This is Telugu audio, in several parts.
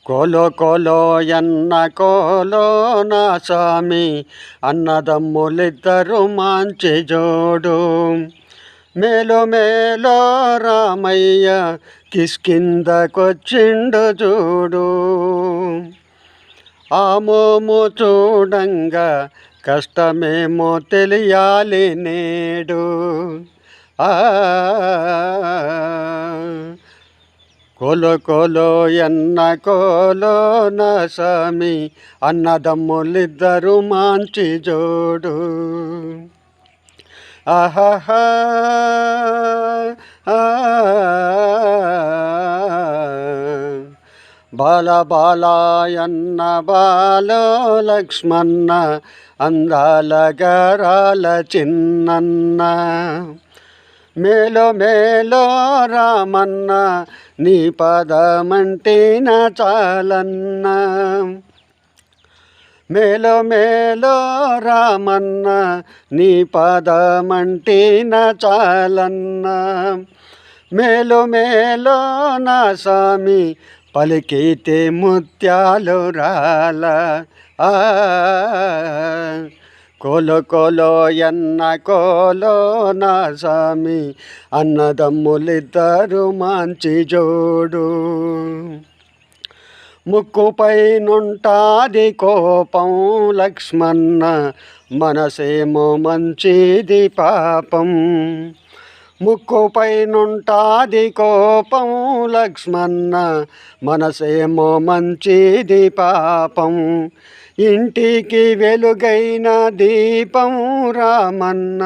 కోలో కోలో ఎన్న కోలో నా స్వామి, అన్నదమ్ములిద్దరు మంచి జోడు. మేలో మేలో రామయ్య కిష్కిందకొచ్చిండు చూడు. ఆ మోము చూడంగా కష్టమేమో తెలియాలి నేడు. కోలో కోలో ఎన్న కోలో నా స్వామి, అన్నదమ్ములిద్దరు మంచి జోడు. ఆహాహా బాల బాలాయన్న బాలో లక్ష్మణ, అందాల గరాల చిన్నన్న. మేలో మేలో రామన్న నీ పదమంటిన చాలన్న. మేలో మేలో రామన్న నీ పదమంటిన చాలన్న. మేలో మేలో నా స్వామి పలికితే ముత్యాలు రాల. కోలో కోలో ఎన్న కోలో నా స్వామి, అన్నదమ్ములిద్దరు మంచి జోడు. ముక్కుపై నుంటాది కోపం లక్ష్మణ, మనసేమో మంచిది పాపం. ముక్కుపై నుంటాది కోపం లక్ష్మణ, మనసేమో మంచిది పాపం. ఇంటికి వెలుగైన దీపం రామన్న,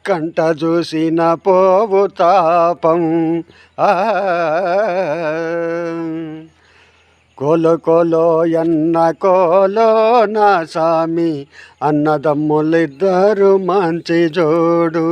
కంట చూసిన పోవు తాపం. కోలో కోలో ఎన్న కోలో నా స్వామి, అన్నదమ్ములిద్దరు మంచి జోడు.